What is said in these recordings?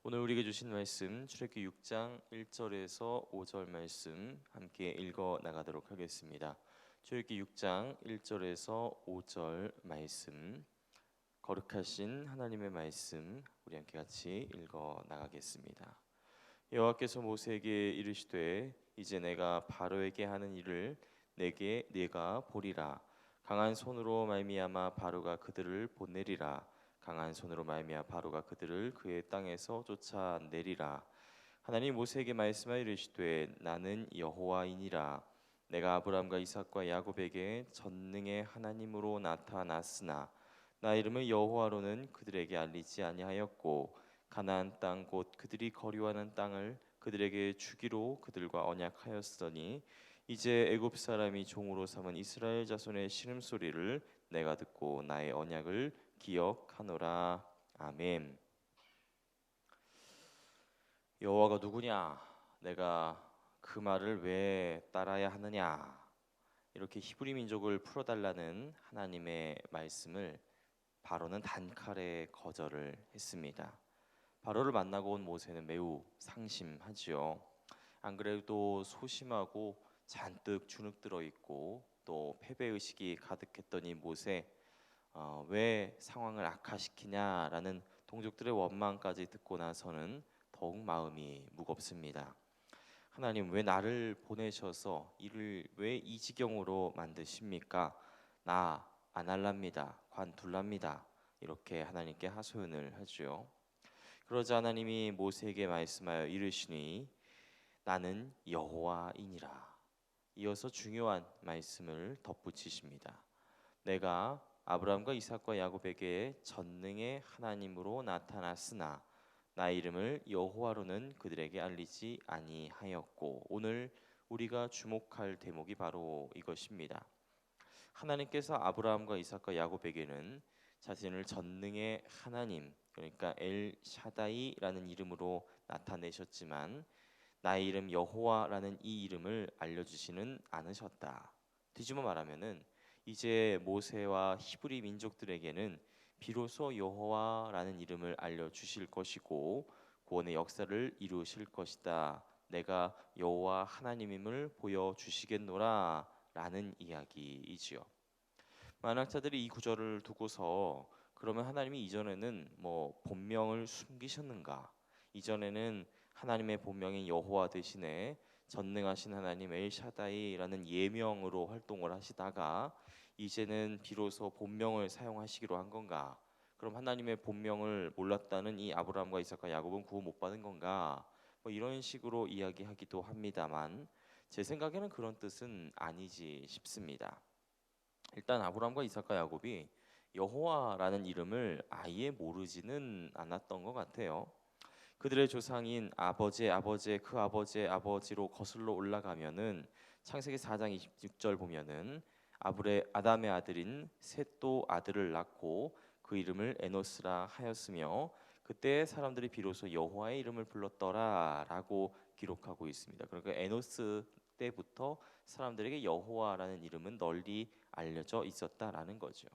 오늘 우리에게 주신 말씀 출애굽기 6장 1절에서 5절 말씀 함께 읽어 나가도록 하겠습니다. 출애굽기 6장 1절에서 5절 말씀, 거룩하신 하나님의 말씀 우리 함께 같이 읽어 나가겠습니다. 여호와께서 모세에게 이르시되 이제 내가 바로에게 하는 일을 네가 보리라. 강한 손으로 말미암아 바로가 그들을 보내리라. 강한 손으로 말미암아 바로가 그들을 그의 땅에서 쫓아내리라. 하나님 모세에게 말씀하여 이르시되 나는 여호와이니라. 내가 아브라함과 이삭과 야곱에게 전능의 하나님으로 나타났으나 나 이름을 여호와로는 그들에게 알리지 아니하였고 가나안 땅 곧 그들이 거류하는 땅을 그들에게 주기로 그들과 언약하였으니 이제 애굽 사람이 종으로 삼은 이스라엘 자손의 신음소리를 내가 듣고 나의 언약을 기억하노라. 아멘. 여호와가 누구냐? 내가 그 말을 왜 따라야 하느냐? 이렇게 히브리 민족을 풀어달라는 하나님의 말씀을 바로는 단칼에 거절을 했습니다. 바로를 만나고 온 모세는 매우 상심하지요. 안 그래도 소심하고 잔뜩 주눅 들어 있고 또 패배 의식이 가득했던 이 모세, 왜 상황을 악화시키냐라는 동족들의 원망까지 듣고 나서는 더욱 마음이 무겁습니다. 하나님, 왜 나를 보내셔서 이를 왜 이 지경으로 만드십니까? 나 안 할랍니다. 관둘랍니다. 이렇게 하나님께 하소연을 하죠. 그러자 하나님이 모세에게 말씀하여 이르시니 나는 여호와이니라. 이어서 중요한 말씀을 덧붙이십니다. 내가 아브라함과 이삭과 야곱에게 전능의 하나님으로 나타났으나 나 이름을 여호와로는 그들에게 알리지 아니하였고, 오늘 우리가 주목할 대목이 바로 이것입니다. 하나님께서 아브라함과 이삭과 야곱에게는 자신을 전능의 하나님, 그러니까 엘 샤다이라는 이름으로 나타내셨지만 나의 이름 여호와라는 이 이름을 알려주시는 않으셨다. 뒤집어 말하면은 이제 모세와 히브리 민족들에게는 비로소 여호와라는 이름을 알려주실 것이고 구원의 역사를 이루실 것이다. 내가 여호와 하나님임을 보여주시겠노라 라는 이야기이지요. 만학자들이 이 구절을 두고서 그러면 하나님이 이전에는 본명을 숨기셨는가? 이전에는 하나님의 본명인 여호와 대신에 전능하신 하나님 엘샤다이라는 예명으로 활동을 하시다가 이제는 비로소 본명을 사용하시기로 한 건가? 그럼 하나님의 본명을 몰랐다는 이 아브라함과 이삭과 야곱은 구원 못 받은 건가? 이런 식으로 이야기하기도 합니다만 제 생각에는 그런 뜻은 아니지 싶습니다. 일단 아브라함과 이삭과 야곱이 여호와라는 이름을 아예 모르지는 않았던 것 같아요. 그들의 조상인 아버지의 아버지의 그 아버지의 아버지로 거슬러 올라가면은 창세기 4장 26절 보면은 아담의 아들인 셋도 아들을 낳고 그 이름을 에노스라 하였으며 그때 사람들이 비로소 여호와의 이름을 불렀더라라고 기록하고 있습니다. 그러니까 에노스 때부터 사람들에게 여호와라는 이름은 널리 알려져 있었다라는 거죠.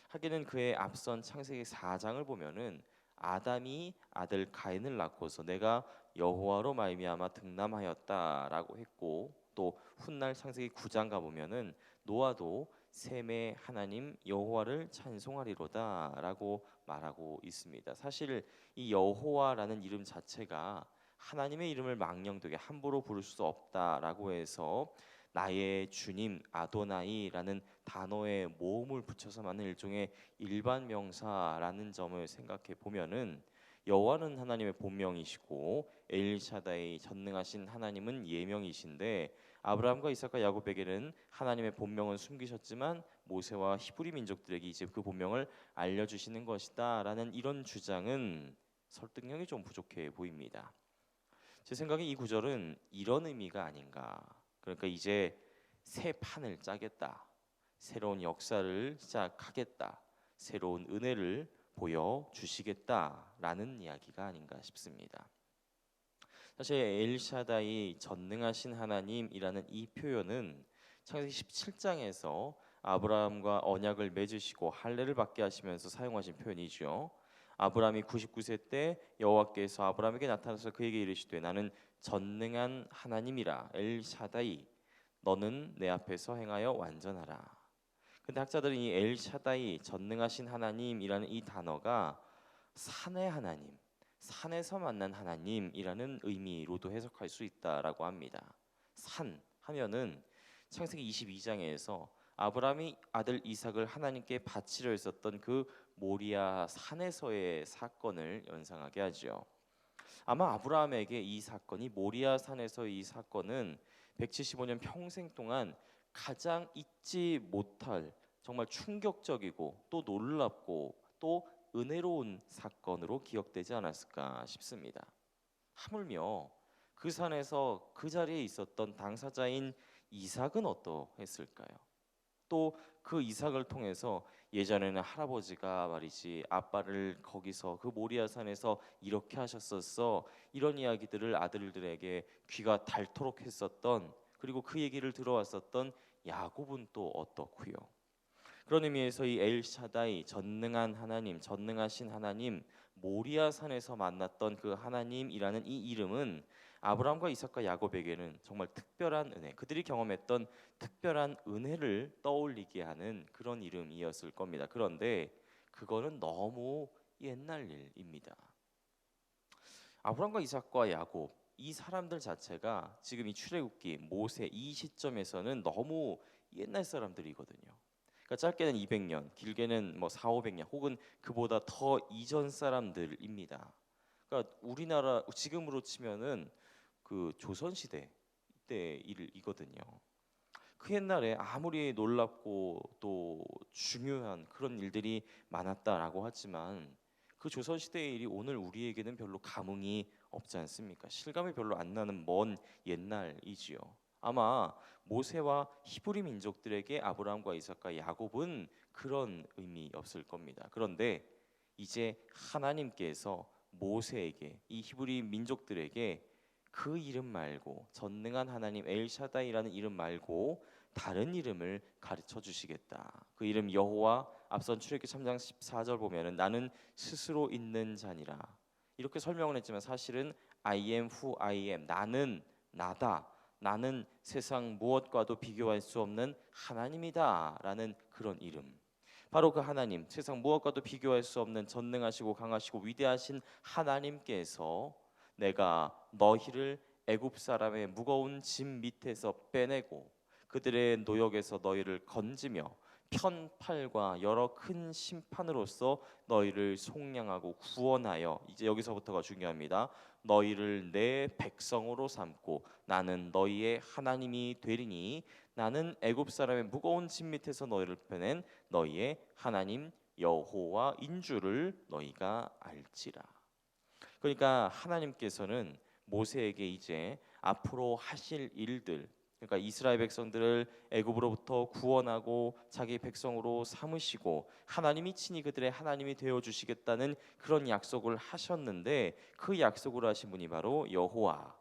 하기는 그의 앞선 창세기 4장을 보면은 아담이 아들 가인을 낳고서 내가 여호와로 말미암아 등남하였다라고 했고 또 훗날 창세기 9장 가 보면은 노아도 셈의 하나님 여호와를 찬송하리로다라고 말하고 있습니다. 사실 이 여호와라는 이름 자체가 하나님의 이름을 망령되게 함부로 부를 수 없다라고 해서 나의 주님 아도나이라는 단어에 모음을 붙여서 만든 일종의 일반 명사라는 점을 생각해 보면은 여호와는 하나님의 본명이시고 엘샤다이 전능하신 하나님은 예명이신데 아브라함과 이삭과 야곱에게는 하나님의 본명은 숨기셨지만 모세와 히브리 민족들에게 이제 그 본명을 알려주시는 것이다라는 이런 주장은 설득력이 좀 부족해 보입니다. 제 생각에 이 구절은 이런 의미가 아닌가. 그러니까 이제 새 판을 짜겠다. 새로운 역사를 시작하겠다. 새로운 은혜를 보여주시겠다라는 이야기가 아닌가 싶습니다. 사실 엘샤다이 전능하신 하나님이라는 이 표현은 창세기 17장에서 아브라함과 언약을 맺으시고 할례를 받게 하시면서 사용하신 표현이죠. 아브라함이 99세 때 여호와께서 아브라함에게 나타나서 그에게 이르시되 나는 전능한 하나님이라 엘샤다이 너는 내 앞에서 행하여 완전하라. 근데 학자들은 이 엘샤다이 전능하신 하나님이라는 이 단어가 산의 하나님, 산에서 만난 하나님이라는 의미로도 해석할 수 있다라고 합니다. 산 하면은 창세기 22장에서 아브라함이 아들 이삭을 하나님께 바치려 했었던 그 모리아 산에서의 사건을 연상하게 하죠. 아마 아브라함에게 이 사건이 모리아 산에서 이 사건은 175년 평생 동안 가장 잊지 못할 정말 충격적이고 또 놀랍고 또 은혜로운 사건으로 기억되지 않았을까 싶습니다. 하물며 그 산에서 그 자리에 있었던 당사자인 이삭은 어떠했을까요? 또 그 이삭을 통해서 예전에는 할아버지가 말이지 아빠를 거기서 그 모리아 산에서 이렇게 하셨었어 이런 이야기들을 아들들에게 귀가 닳도록 했었던 그리고 그 얘기를 들어왔었던 야곱은 또 어떻고요? 그런 의미에서 이 엘샤다이 전능한 하나님, 전능하신 하나님, 모리아 산에서 만났던 그 하나님이라는 이 이름은 아브라함과 이삭과 야곱에게는 정말 특별한 은혜, 그들이 경험했던 특별한 은혜를 떠올리게 하는 그런 이름이었을 겁니다. 그런데 그거는 너무 옛날 일입니다. 아브라함과 이삭과 야곱 이 사람들 자체가 지금 이 출애굽기 모세 이 시점에서는 너무 옛날 사람들이거든요. 그러니까 짧게는 200년, 길게는 뭐 4, 500년 혹은 그보다 더 이전 사람들입니다. 그러니까 우리나라 지금으로 치면은 그 조선 시대 때 일이거든요. 그 옛날에 아무리 놀랍고 또 중요한 그런 일들이 많았다라고 하지만 그 조선 시대의 일이 오늘 우리에게는 별로 감흥이 없지 않습니까? 실감이 별로 안 나는 먼 옛날이지요. 아마 모세와 히브리 민족들에게 아브라함과 이삭과 야곱은 그런 의미였을 겁니다. 그런데 이제 하나님께서 모세에게 이 히브리 민족들에게 그 이름 말고 전능한 하나님 엘샤다이라는 이름 말고 다른 이름을 가르쳐 주시겠다. 그 이름 여호와 앞선 출애굽기 3장 14절 보면은 나는 스스로 있는 자니라. 이렇게 설명을 했지만 사실은 I am who I am. 나는 나다. 나는 세상 무엇과도 비교할 수 없는 하나님이다라는 그런 이름. 바로 그 하나님, 세상 무엇과도 비교할 수 없는 전능하시고 강하시고 위대하신 하나님께서 내가 너희를 애굽 사람의 무거운 짐 밑에서 빼내고 그들의 노역에서 너희를 건지며 편팔과 여러 큰 심판으로써 너희를 속량하고 구원하여 이제 여기서부터가 중요합니다. 너희를 내 백성으로 삼고 나는 너희의 하나님이 되리니 나는 애굽 사람의 무거운 짐 밑에서 너희를 빼낸 너희의 하나님 여호와인 줄을 너희가 알지라. 그러니까 하나님께서는 모세에게 이제 앞으로 하실 일들 그러니까 이스라엘 백성들을 애굽으로부터 구원하고 자기 백성으로 삼으시고 하나님이 친히 그들의 하나님이 되어 주시겠다는 그런 약속을 하셨는데 그 약속을 하신 분이 바로 여호와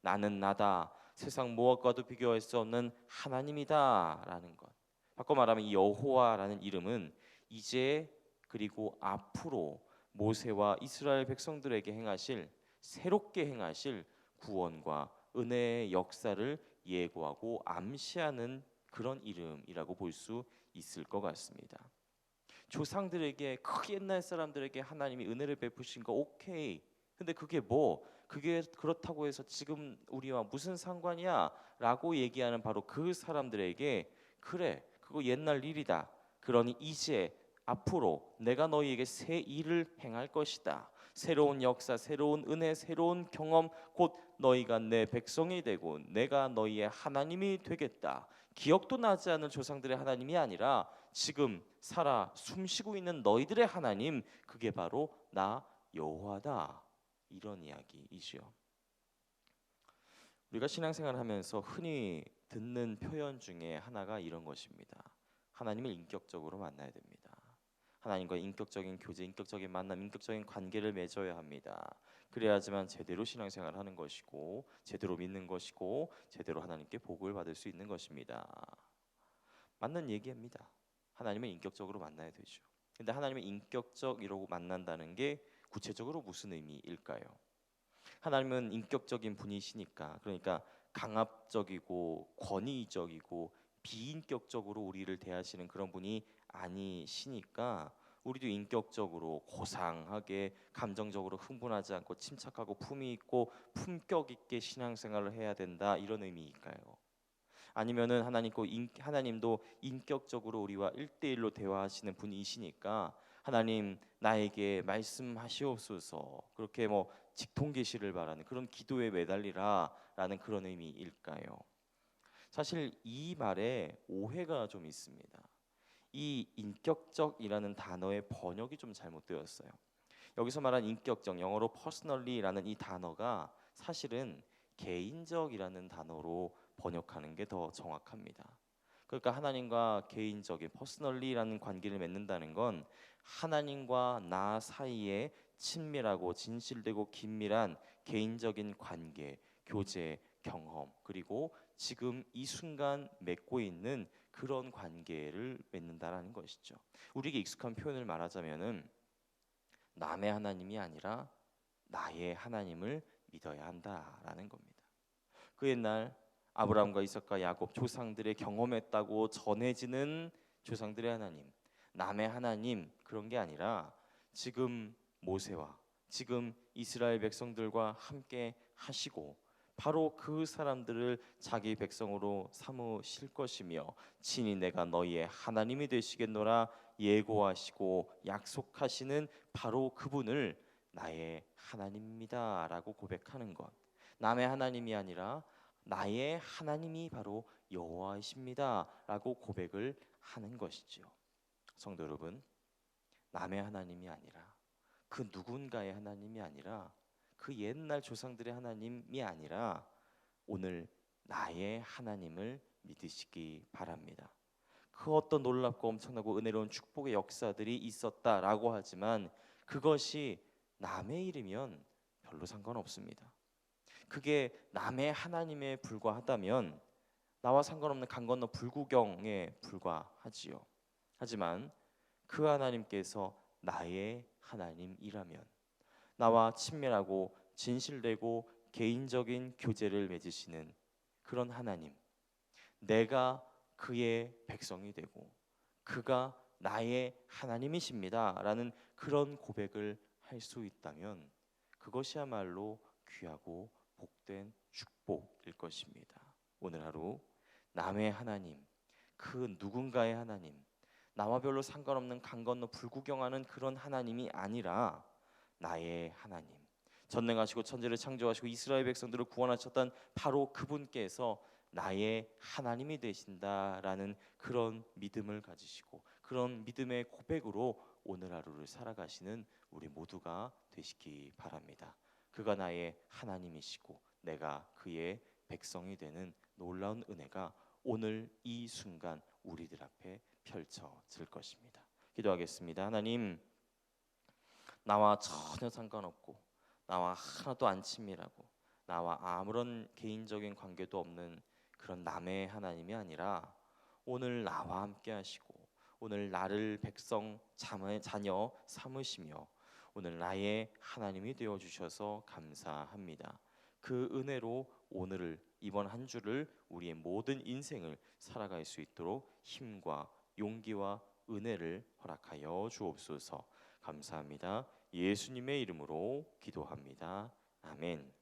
나는 나다 세상 무엇과도 비교할 수 없는 하나님이다라는 것. 바꿔 말하면 이 여호와라는 이름은 이제 그리고 앞으로 모세와 이스라엘 백성들에게 행하실 새롭게 행하실 구원과 은혜의 역사를 예고하고 암시하는 그런 이름이라고 볼 수 있을 것 같습니다. 조상들에게 그 옛날 사람들에게 하나님이 은혜를 베푸신 거 오케이. 근데 그게 뭐 그게 그렇다고 해서 지금 우리와 무슨 상관이야?라고 얘기하는 바로 그 사람들에게 그래 그거 옛날 일이다. 그러니 이제 앞으로 내가 너희에게 새 일을 행할 것이다. 새로운 역사, 새로운 은혜, 새로운 경험, 곧 너희가 내 백성이 되고 내가 너희의 하나님이 되겠다. 기억도 나지 않을 조상들의 하나님이 아니라 지금 살아 숨쉬고 있는 너희들의 하나님, 그게 바로 나 여호와다. 이런 이야기이지요. 우리가 신앙생활을 하면서 흔히 듣는 표현 중에 하나가 이런 것입니다. 하나님을 인격적으로 만나야 됩니다. 하나님과 인격적인 교제, 인격적인 만남, 인격적인 관계를 맺어야 합니다. 그래야지만 제대로 신앙생활을 하는 것이고 제대로 믿는 것이고 제대로 하나님께 복을 받을 수 있는 것입니다. 맞는 얘기입니다. 하나님을 인격적으로 만나야 되죠. 근데 하나님을 인격적이라고 만난다는 게 구체적으로 무슨 의미일까요? 하나님은 인격적인 분이시니까, 그러니까 강압적이고 권위적이고 비인격적으로 우리를 대하시는 그런 분이 아니시니까 우리도 인격적으로 고상하게 감정적으로 흥분하지 않고 침착하고 품위 있고 품격 있게 신앙생활을 해야 된다, 이런 의미일까요? 아니면은 하나님도 인격적으로 우리와 일대일로 대화하시는 분이시니까 하나님 나에게 말씀하시옵소서, 그렇게 뭐 직통계시를 바라는 그런 기도에 매달리라라는 그런 의미일까요? 사실 이 말에 오해가 좀 있습니다. 이 인격적이라는 단어의 번역이 좀 잘못되었어요. 여기서 말한 인격적, 영어로 personally라는 이 단어가 사실은 개인적이라는 단어로 번역하는 게 더 정확합니다. 그러니까 하나님과 개인적인 personally라는 관계를 맺는다는 건 하나님과 나 사이에 친밀하고 진실되고 긴밀한 개인적인 관계, 교제, 경험, 그리고 지금 이 순간 맺고 있는 그런 관계를 맺는다라는 것이죠. 우리에게 익숙한 표현을 말하자면은 남의 하나님이 아니라 나의 하나님을 믿어야 한다라는 겁니다. 그 옛날 아브라함과 이삭과 야곱 조상들의 경험했다고 전해지는 조상들의 하나님, 남의 하나님, 그런 게 아니라 지금 모세와 지금 이스라엘 백성들과 함께 하시고 바로 그 사람들을 자기 백성으로 삼으실 것이며 친히 내가 너희의 하나님이 되시겠노라 예고하시고 약속하시는 바로 그분을 나의 하나님입니다라고 고백하는 것. 남의 하나님이 아니라 나의 하나님이 바로 여호와이십니다라고 고백을 하는 것이지요. 성도 여러분, 남의 하나님이 아니라 그 누군가의 하나님이 아니라 그 옛날 조상들의 하나님이 아니라 오늘 나의 하나님을 믿으시기 바랍니다. 그 어떤 놀랍고 엄청나고 은혜로운 축복의 역사들이 있었다라고 하지만 그것이 남의 일이면 별로 상관없습니다. 그게 남의 하나님에 불과하다면 나와 상관없는 강 건너 불구경에 불과하지요. 하지만 그 하나님께서 나의 하나님이라면 나와 친밀하고 진실되고 개인적인 교제를 맺으시는 그런 하나님, 내가 그의 백성이 되고 그가 나의 하나님이십니다라는 그런 고백을 할 수 있다면 그것이야말로 귀하고 복된 축복일 것입니다. 오늘 하루 남의 하나님, 그 누군가의 하나님, 나와 별로 상관없는 강 건너 불구경하는 그런 하나님이 아니라 나의 하나님, 전능하시고 천지를 창조하시고 이스라엘 백성들을 구원하셨던 바로 그분께서 나의 하나님이 되신다라는 그런 믿음을 가지시고 그런 믿음의 고백으로 오늘 하루를 살아가시는 우리 모두가 되시기 바랍니다. 그가 나의 하나님이시고 내가 그의 백성이 되는 놀라운 은혜가 오늘 이 순간 우리들 앞에 펼쳐질 것입니다. 기도하겠습니다. 하나님, 나와 전혀 상관없고 나와 하나도 안 친밀하고 나와 아무런 개인적인 관계도 없는 그런 남의 하나님이 아니라 오늘 나와 함께 하시고 오늘 나를 백성 자녀 삼으시며 오늘 나의 하나님이 되어 주셔서 감사합니다. 그 은혜로 오늘을 이번 한 주를 우리의 모든 인생을 살아갈 수 있도록 힘과 용기와 은혜를 허락하여 주옵소서. 감사합니다. 예수님의 이름으로 기도합니다. 아멘.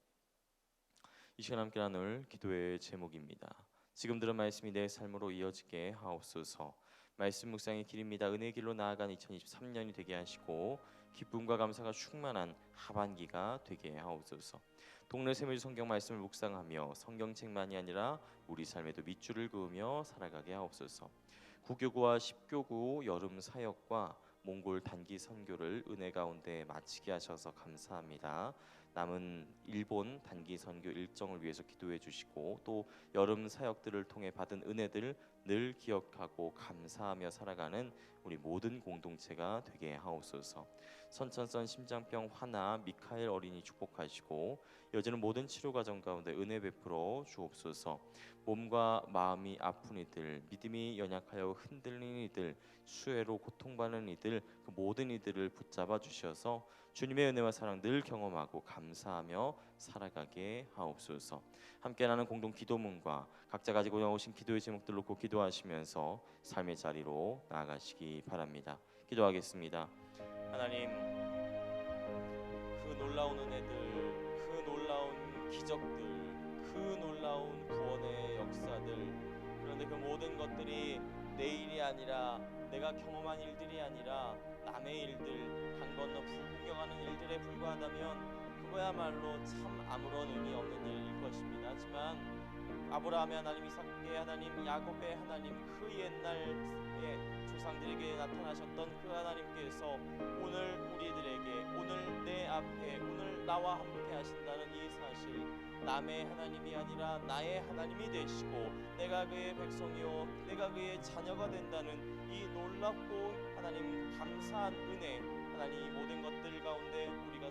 이 시간 함께 나눌 기도의 제목입니다. 지금 들은 말씀이 내 삶으로 이어지게 하옵소서. 말씀 묵상의 길입니다. 은혜의 길로 나아간 2023년이 되게 하시고 기쁨과 감사가 충만한 하반기가 되게 하옵소서. 동네 세밀 성경 말씀을 묵상하며 성경책만이 아니라 우리 삶에도 밑줄을 그으며 살아가게 하옵소서. 구교구와 십교구 여름 사역과 몽골 단기 선교를 은혜 가운데 마치게 하셔서 감사합니다. 남은 일본 단기 선교 일정을 위해서 기도해 주시고 또 여름 사역들을 통해 받은 은혜들 늘 기억하고 감사하며 살아가는 우리 모든 공동체가 되게 하옵소서. 선천성 심장병 환아 미카엘 어린이 축복하시고 이어지는 모든 치료 과정 가운데 은혜 베풀어 주옵소서. 몸과 마음이 아픈 이들, 믿음이 연약하여 흔들리는 이들, 수혜로 고통받는 이들, 그 모든 이들을 붙잡아 주셔서 주님의 은혜와 사랑 늘 경험하고 감사하며 살아가게 하옵소서. 함께 나는 공동 기도문과 각자 가지고 나오신 기도의 제목들 놓고 기도하시면서 삶의 자리로 나아가시기 바랍니다. 기도하겠습니다. 하나님, 그 놀라운 은혜들, 그 놀라운 기적들, 그 놀라운 구원의 역사들, 그런데 그 모든 것들이 내 일이 아니라, 내가 경험한 일들이 아니라 남의 일들, 강 건너 불구경하는 일들에 불과하다면 그거야말로 참 아무런 의미 없는 일일 것입니다. 하지만 아브라함의 하나님, 이삭의 하나님, 야곱의 하나님, 그 옛날에 조상들에게 나타나셨던 그 하나님께서 오늘 우리들에게, 오늘 내 앞에, 오늘 나와 함께 하신다는 이 사실, 남의 하나님이 아니라 나의 하나님이 되시고 내가 그의 백성이요 내가 그의 자녀가 된다는 이 놀랍고 하나님 감사한 은혜, 하나님 이 모든 것들 가운데 우리가